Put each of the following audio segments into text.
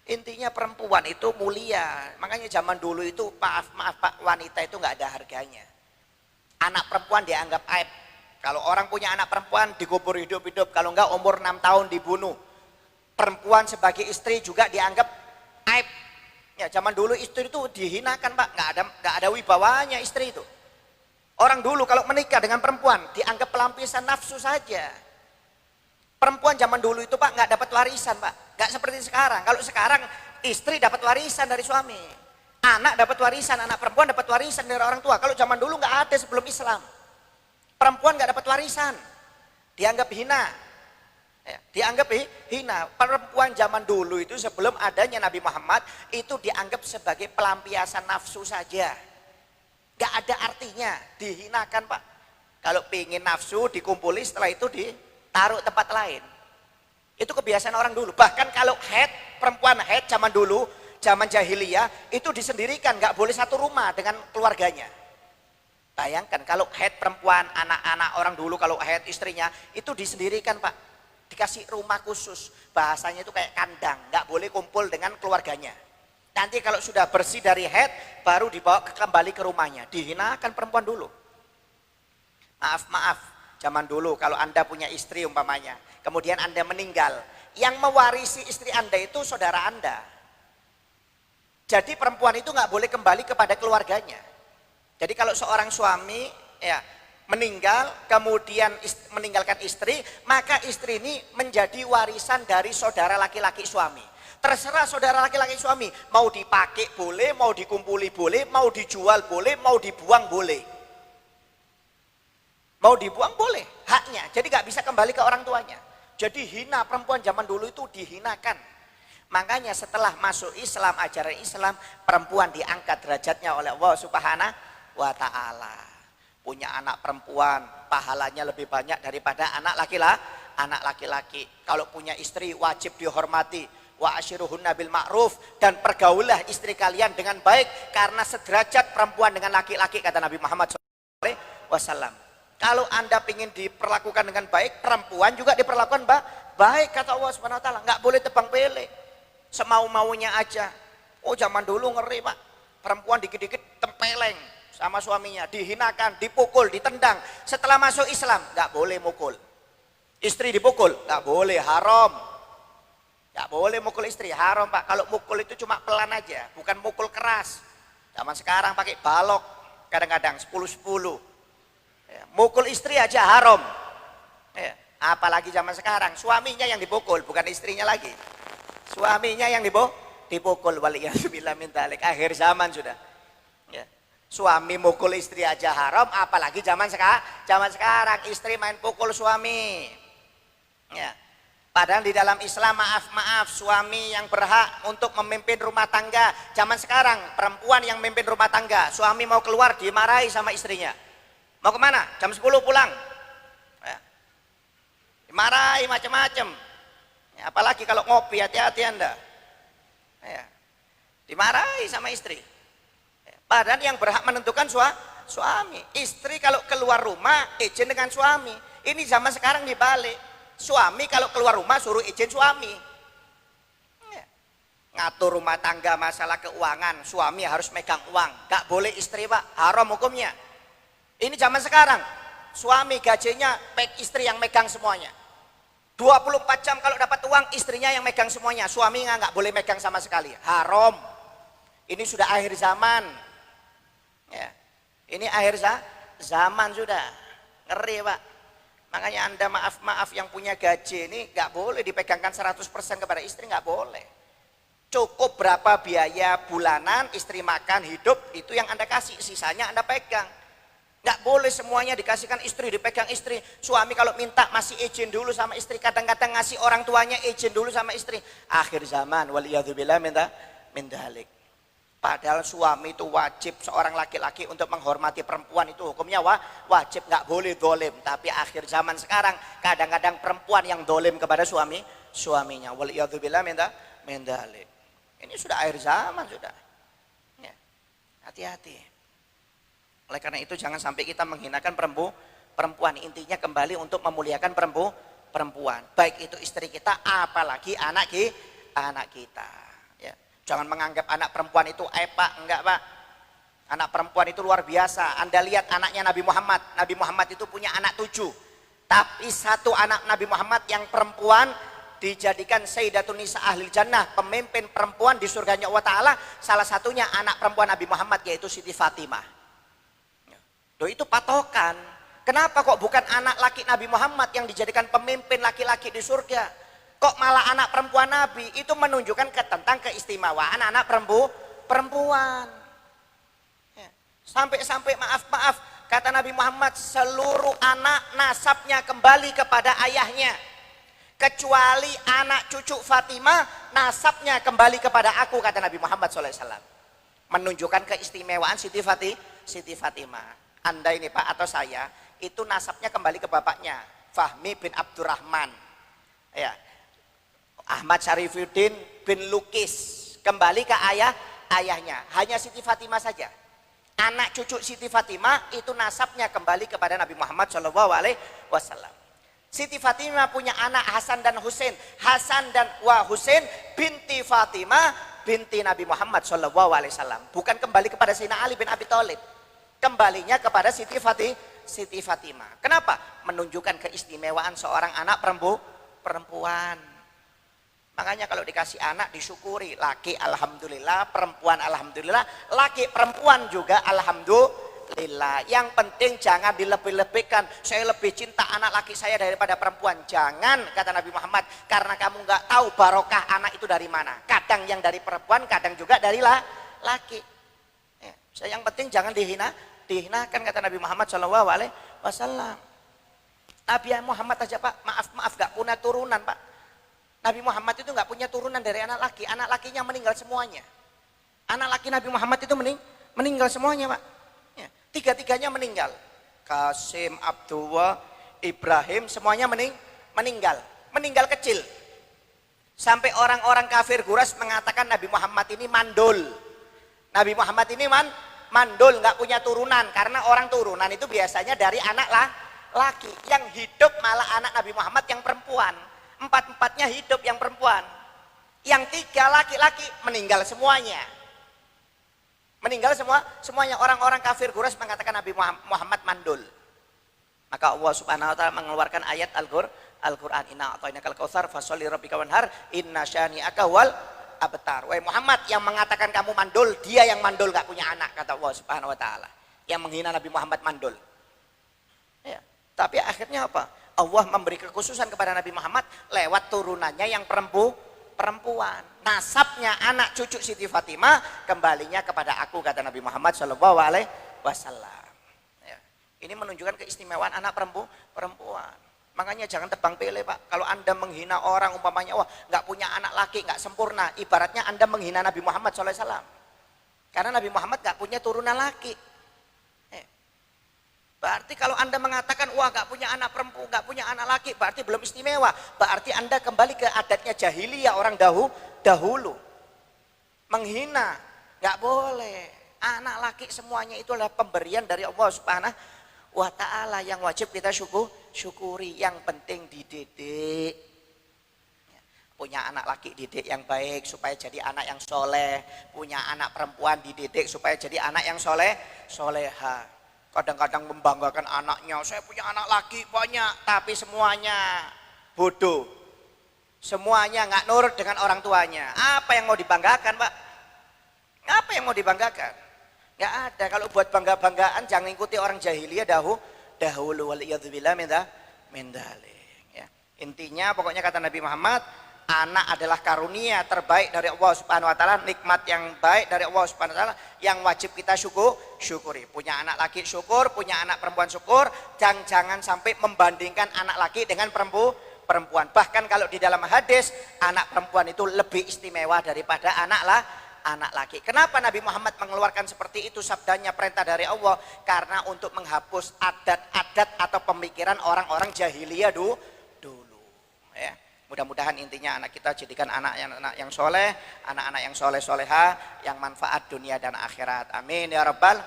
Intinya perempuan itu mulia. Makanya zaman dulu itu maaf Pak, wanita itu nggak ada harganya. Anak perempuan dianggap aib. Kalau orang punya anak perempuan dikubur hidup-hidup, kalau enggak umur 6 tahun dibunuh. Perempuan sebagai istri juga dianggap aib. Ya, zaman dulu istri itu dihinakan Pak, nggak ada wibawanya istri itu. Orang dulu kalau menikah dengan perempuan dianggap pelampiasan nafsu saja. Perempuan zaman dulu itu Pak nggak dapat warisan Pak, nggak seperti sekarang. Kalau sekarang istri dapat warisan dari suami, anak dapat warisan, anak perempuan dapat warisan dari orang tua. Kalau zaman dulu nggak ada sebelum Islam. Perempuan nggak dapat warisan, dianggap hina. Ya, dianggap hina. Perempuan zaman dulu itu sebelum adanya Nabi Muhammad itu dianggap sebagai pelampiasan nafsu saja. Gak ada artinya, dihinakan Pak. Kalau pingin nafsu dikumpuli, setelah itu ditaruh tempat lain. Itu kebiasaan orang dulu. Bahkan kalau haid, perempuan haid zaman dulu, zaman jahiliyah itu disendirikan, gak boleh satu rumah dengan keluarganya. Bayangkan kalau haid perempuan, anak-anak orang dulu kalau haid istrinya itu disendirikan Pak. Dikasih rumah khusus, bahasanya itu kayak kandang, gak boleh kumpul dengan keluarganya. Nanti kalau sudah bersih dari haid, baru dibawa kembali ke rumahnya. Dihinakan perempuan dulu. Maaf, zaman dulu kalau Anda punya istri umpamanya, kemudian Anda meninggal, yang mewarisi istri Anda itu saudara Anda. Jadi perempuan itu nggak boleh kembali kepada keluarganya. Jadi kalau seorang suami ya meninggal, kemudian meninggalkan istri, maka istri ini menjadi warisan dari saudara laki-laki suami. Terserah saudara laki-laki suami, mau dipakai boleh, mau dikumpuli boleh, mau dijual boleh, mau dibuang boleh. Mau dibuang boleh, haknya. Jadi gak bisa kembali ke orang tuanya. Jadi hina, perempuan zaman dulu itu dihinakan. Makanya setelah masuk Islam, ajaran Islam, perempuan diangkat derajatnya oleh Allah Subhanahu wa Ta'ala. Punya anak perempuan, pahalanya lebih banyak daripada anak laki-laki. Kalau punya istri wajib dihormati. Wa ashiruhunna bil ma'ruf, dan pergaulah istri kalian dengan baik karena sederajat perempuan dengan laki-laki, kata Nabi Muhammad SAW. Kalau Anda ingin diperlakukan dengan baik, perempuan juga diperlakukan baik, kata Allah Subhanahu wa Ta'ala. Nggak boleh tebang pilih, semau-maunya aja. Oh zaman dulu ngeri Pak, perempuan dikit-dikit tempeleng sama suaminya, dihinakan, dipukul, ditendang. Setelah masuk Islam nggak boleh mukul istri, dipukul nggak boleh, haram. Gak boleh mukul istri, haram Pak. Kalau mukul itu cuma pelan aja, bukan mukul keras. Zaman sekarang pakai balok, kadang-kadang 10-10. Ya, mukul istri aja haram. Ya, apalagi zaman sekarang, suaminya yang dipukul, bukan istrinya lagi. Suaminya yang dipukul, waliyahzubillah min dzalik. Akhir zaman sudah. Ya. Suami mukul istri aja haram, apalagi zaman sekarang istri main pukul suami. Ya. Padahal di dalam Islam maaf suami yang berhak untuk memimpin rumah tangga. Zaman sekarang perempuan yang memimpin rumah tangga, suami mau keluar dimarahi sama istrinya. Mau kemana? Jam 10 pulang. Ya. Dimarahi macam-macam. Ya, apalagi kalau ngopi, hati-hati Anda. Ya. Dimarahi sama istri. Ya. Padahal yang berhak menentukan suami. Istri kalau keluar rumah izin dengan suami. Ini zaman sekarang dibalik. Suami kalau keluar rumah suruh izin suami. Ya. Ngatur rumah tangga, masalah keuangan, suami harus megang uang. Gak boleh istri Pak, haram hukumnya. Ini zaman sekarang, suami gajinya istri yang megang semuanya. 24 jam kalau dapat uang, istrinya yang megang semuanya. Suaminya nggak boleh megang sama sekali, haram. Ini sudah akhir zaman. Ya. Ini akhir zaman sudah, ngeri Pak. Makanya Anda maaf yang punya gaji ini nggak boleh dipegangkan 100% kepada istri, nggak boleh. Cukup berapa biaya bulanan istri makan, hidup, itu yang Anda kasih, sisanya Anda pegang. Nggak boleh semuanya dikasihkan istri, dipegang istri. Suami kalau minta masih izin dulu sama istri, kadang-kadang ngasih orang tuanya izin dulu sama istri. Akhir zaman, waliyadzubillah min dzalik. Padahal suami itu wajib, seorang laki-laki untuk menghormati perempuan itu hukumnya wajib, nggak boleh dolim. Tapi akhir zaman sekarang kadang-kadang perempuan yang dolim kepada suaminya. Waliyadzubillah min dzalik. Ini sudah akhir zaman sudah. Ya. Hati-hati. Oleh karena itu jangan sampai kita menghinakan perempuan. Intinya kembali untuk memuliakan perempuan. Baik itu istri kita, apalagi anak kita. Ya. Jangan menganggap anak perempuan itu Pak, enggak Pak. Anak perempuan itu luar biasa. Anda lihat anaknya Nabi Muhammad. Nabi Muhammad itu punya anak 7. Tapi satu anak Nabi Muhammad yang perempuan dijadikan Sayyidatun Nisa Ahlil Jannah, pemimpin perempuan di surganya Allah Ta'ala. Salah satunya anak perempuan Nabi Muhammad yaitu Siti Fatimah. Itu patokan. Kenapa kok bukan anak laki Nabi Muhammad yang dijadikan pemimpin laki-laki di surga? Kok malah anak perempuan Nabi? Itu menunjukkan tentang keistimewaan anak perempuan. Sampai-sampai maaf, kata Nabi Muhammad, seluruh anak nasabnya kembali kepada ayahnya. Kecuali anak cucu Fatimah, nasabnya kembali kepada aku, kata Nabi Muhammad SAW. Menunjukkan keistimewaan Siti Fatimah. Anda ini Pak atau saya, itu nasabnya kembali ke bapaknya, Fahmi bin Abdurrahman. Ya. Ahmad Syarifuddin bin Lukis, kembali ke ayahnya. Hanya Siti Fatimah saja. Anak cucu Siti Fatimah itu nasabnya kembali kepada Nabi Muhammad SAW. Siti Fatimah punya anak Hasan dan Husain. Hasan dan Husain binti Fatimah binti Nabi Muhammad SAW. Bukan kembali kepada Sayyidina Ali bin Abi Thalib. Kembalinya kepada Siti Fatimah. Kenapa? Menunjukkan keistimewaan seorang anak perempuan. Makanya kalau dikasih anak disyukuri, laki alhamdulillah, perempuan alhamdulillah, laki perempuan juga alhamdulillah. Yang penting jangan dilebih-lebihkan. Saya lebih cinta anak laki saya daripada perempuan. Jangan, kata Nabi Muhammad, karena kamu nggak tahu barokah anak itu dari mana. Kadang yang dari perempuan, kadang juga dari laki. Yang penting jangan dihinakan, kata Nabi Muhammad SAW. Nabi Muhammad aja Pak, maaf gak punya turunan Pak. Nabi Muhammad itu nggak punya turunan dari anak laki. Anak lakinya meninggal semuanya. Anak laki Nabi Muhammad itu meninggal semuanya Pak. Ya, tiga-tiganya meninggal. Qasim, Abdullah, Ibrahim semuanya meninggal. Meninggal kecil. Sampai orang-orang kafir Quraisy mengatakan Nabi Muhammad ini mandul. Nabi Muhammad ini mandul, nggak punya turunan. Karena orang turunan itu biasanya dari anak laki. Yang hidup malah anak Nabi Muhammad yang perempuan. Empat-empatnya hidup yang perempuan. Yang 3 laki-laki meninggal semuanya. Meninggal semuanya. Orang-orang kafir Quraisy mengatakan Nabi Muhammad mandul. Maka Allah Subhanahu wa taala mengeluarkan ayat Al-Qur'an, inna a'tainakal kautsar fasholli rabbika wanhar inna syani'aka wal abtar. Wahai Muhammad, yang mengatakan kamu mandul, dia yang mandul, gak punya anak, kata Allah Subhanahu wa taala. Yang menghina Nabi Muhammad mandul. Ya, tapi akhirnya apa? Allah memberi kekhususan kepada Nabi Muhammad lewat turunannya yang perempuan. Nasabnya anak cucu Siti Fatimah kembalinya kepada aku, kata Nabi Muhammad SAW. Ya. Ini menunjukkan keistimewaan anak perempuan. Makanya jangan tebang pilih Pak. Kalau Anda menghina orang umpamanya, wah nggak punya anak laki, nggak sempurna. Ibaratnya Anda menghina Nabi Muhammad SAW. Karena Nabi Muhammad nggak punya turunan laki. Berarti kalau Anda mengatakan, wah gak punya anak perempuan, gak punya anak laki, berarti belum istimewa. Berarti Anda kembali ke adatnya jahiliyah orang dahulu. Menghina, gak boleh. Anak laki semuanya itu adalah pemberian dari Allah Subhanahu wa ta'ala yang wajib kita syukuri. Yang penting dididik. Punya anak laki didik yang baik supaya jadi anak yang soleh. Punya anak perempuan dididik supaya jadi anak yang soleha. Kadang-kadang membanggakan anaknya, saya punya anak laki banyak, tapi semuanya bodoh. Semuanya nggak nurut dengan orang tuanya. Apa yang mau dibanggakan Pak? Apa yang mau dibanggakan? Nggak ada. Kalau buat bangga-banggaan jangan ikuti orang jahiliyah dahulu waliyadzubillah min dzalik. Ya. Intinya pokoknya kata Nabi Muhammad, anak adalah karunia terbaik dari Allah Subhanahu wa taala, nikmat yang baik dari Allah Subhanahu wa taala yang wajib kita syukuri. Punya anak laki syukur, punya anak perempuan syukur, jangan sampai membandingkan anak laki dengan perempuan. Bahkan kalau di dalam hadis, anak perempuan itu lebih istimewa daripada anak laki. Kenapa Nabi Muhammad mengeluarkan seperti itu sabdanya, perintah dari Allah? Karena untuk menghapus adat-adat atau pemikiran orang-orang jahiliyah dulu. Ya. Mudah-mudahan intinya anak kita jadikan anak yang soleh, anak-anak yang soleh-soleha, yang manfaat dunia dan akhirat. Amin ya rabbal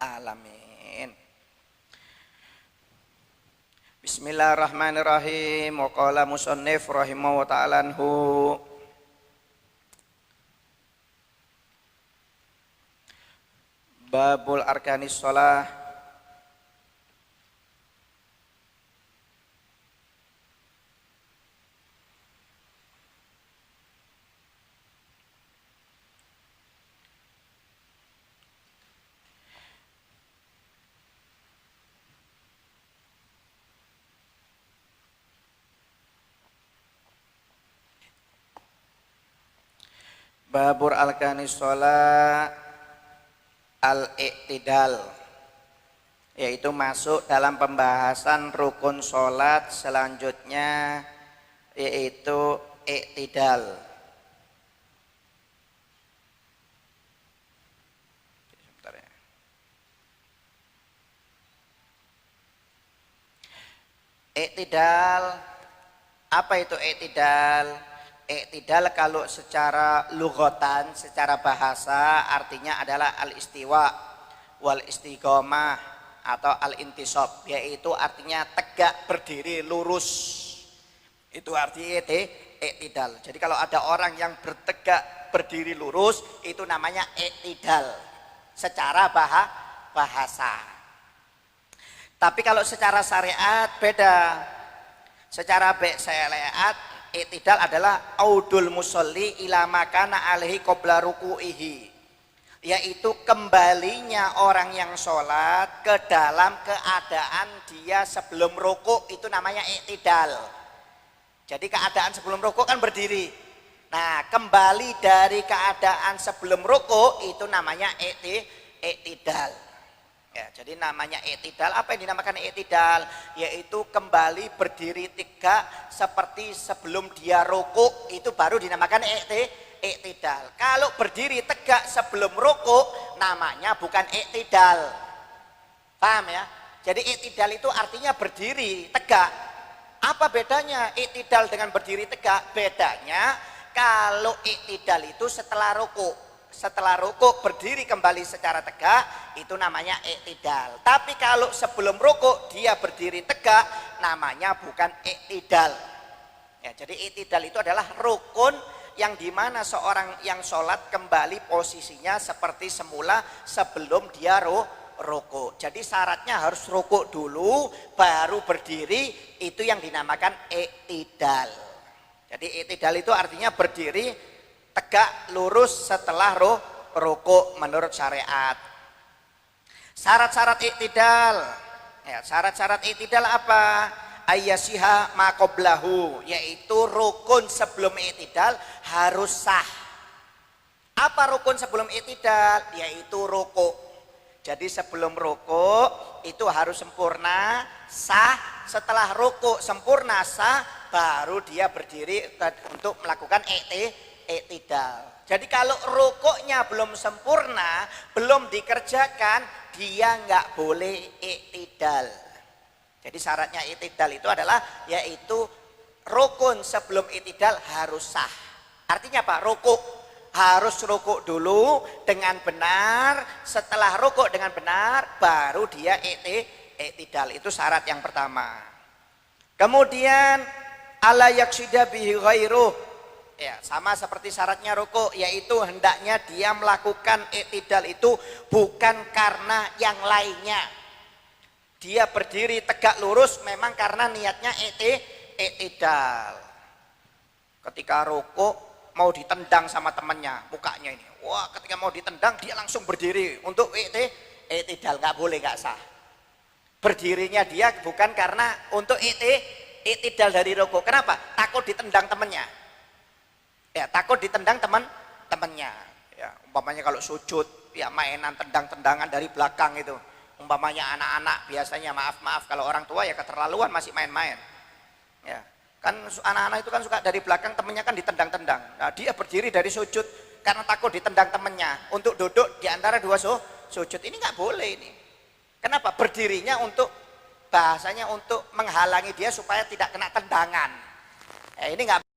alamin. Bismillahirrahmanirrahim. Wa qala musannif rahimahu ta'ala anhu. Babul arkanis shalah. Babur arkanis shalah al-i'tidal, yaitu masuk dalam pembahasan rukun sholat selanjutnya, yaitu i'tidal. I'tidal, apa itu i'tidal? I'tidal kalau secara lughatan, secara bahasa artinya adalah al-istiwa wal istiqomah atau al-intisab, yaitu artinya tegak, berdiri, lurus. Itu arti i'tidal. Jadi kalau ada orang yang bertegak, berdiri lurus, itu namanya i'tidal secara bahasa. Tapi kalau secara syariat beda. Secara syariat i'tidal adalah audul musolli ila makana alaihi qabla ruku'ihi, yaitu kembalinya orang yang sholat ke dalam keadaan dia sebelum rukuk, itu namanya i'tidal. Jadi keadaan sebelum rukuk kan berdiri, nah kembali dari keadaan sebelum rukuk itu namanya i'tidal. Ya, jadi namanya i'tidal. Apa yang dinamakan i'tidal? Yaitu kembali berdiri tegak seperti sebelum dia rukuk, itu baru dinamakan i'tidal. Kalau berdiri tegak sebelum rukuk namanya bukan i'tidal. Paham ya? Jadi i'tidal itu artinya berdiri tegak. Apa bedanya i'tidal dengan berdiri tegak? Bedanya kalau i'tidal itu setelah rukuk. Setelah rukuk berdiri kembali secara tegak, itu namanya i'tidal. Tapi kalau sebelum rukuk dia berdiri tegak, namanya bukan i'tidal. Ya, jadi i'tidal itu adalah rukun yang dimana seorang yang sholat kembali posisinya seperti semula sebelum dia rukuk. Jadi syaratnya harus rukuk dulu baru berdiri, itu yang dinamakan i'tidal. Jadi i'tidal itu artinya berdiri tegak lurus setelah rukuk menurut syariat. Syarat-syarat i'tidal, ya, syarat-syarat i'tidal apa? Ayyasiha ma qablahu, yaitu rukun sebelum i'tidal harus sah. Apa rukun sebelum i'tidal? Yaitu rukuk. Jadi sebelum rukuk itu harus sempurna, sah. Setelah rukuk sempurna, sah, baru dia berdiri untuk melakukan i'tidal. Jadi kalau rukuknya belum sempurna, belum dikerjakan, dia nggak boleh i'tidal. Jadi syaratnya i'tidal itu adalah yaitu rukun sebelum i'tidal harus sah. Artinya apa? Rukuk harus rukuk dulu dengan benar, setelah rukuk dengan benar baru dia i'tidal. Itu syarat yang pertama. Kemudian ala yaksida bihi ghairuh. Ya, sama seperti syaratnya rukuk, yaitu hendaknya dia melakukan i'tidal itu bukan karena yang lainnya. Dia berdiri tegak lurus memang karena niatnya i'tidal. Ketika rukuk mau ditendang sama temannya, mukanya ini, wah, ketika mau ditendang dia langsung berdiri untuk i'tidal, nggak boleh, nggak sah. Berdirinya dia bukan karena untuk i'tidal dari rukuk. Kenapa? Takut ditendang temannya. Ya, takut ditendang teman-temannya. Ya, umpamanya kalau sujud, ya mainan tendang-tendangan dari belakang itu. Umpamanya anak-anak biasanya, maaf kalau orang tua ya keterlaluan masih main-main. Ya, kan anak-anak itu kan suka dari belakang temennya kan ditendang-tendang. Nah, dia berdiri dari sujud karena takut ditendang temennya untuk duduk di antara dua sujud. Ini nggak boleh ini. Kenapa? Berdirinya untuk bahasanya untuk menghalangi dia supaya tidak kena tendangan. Ini nggak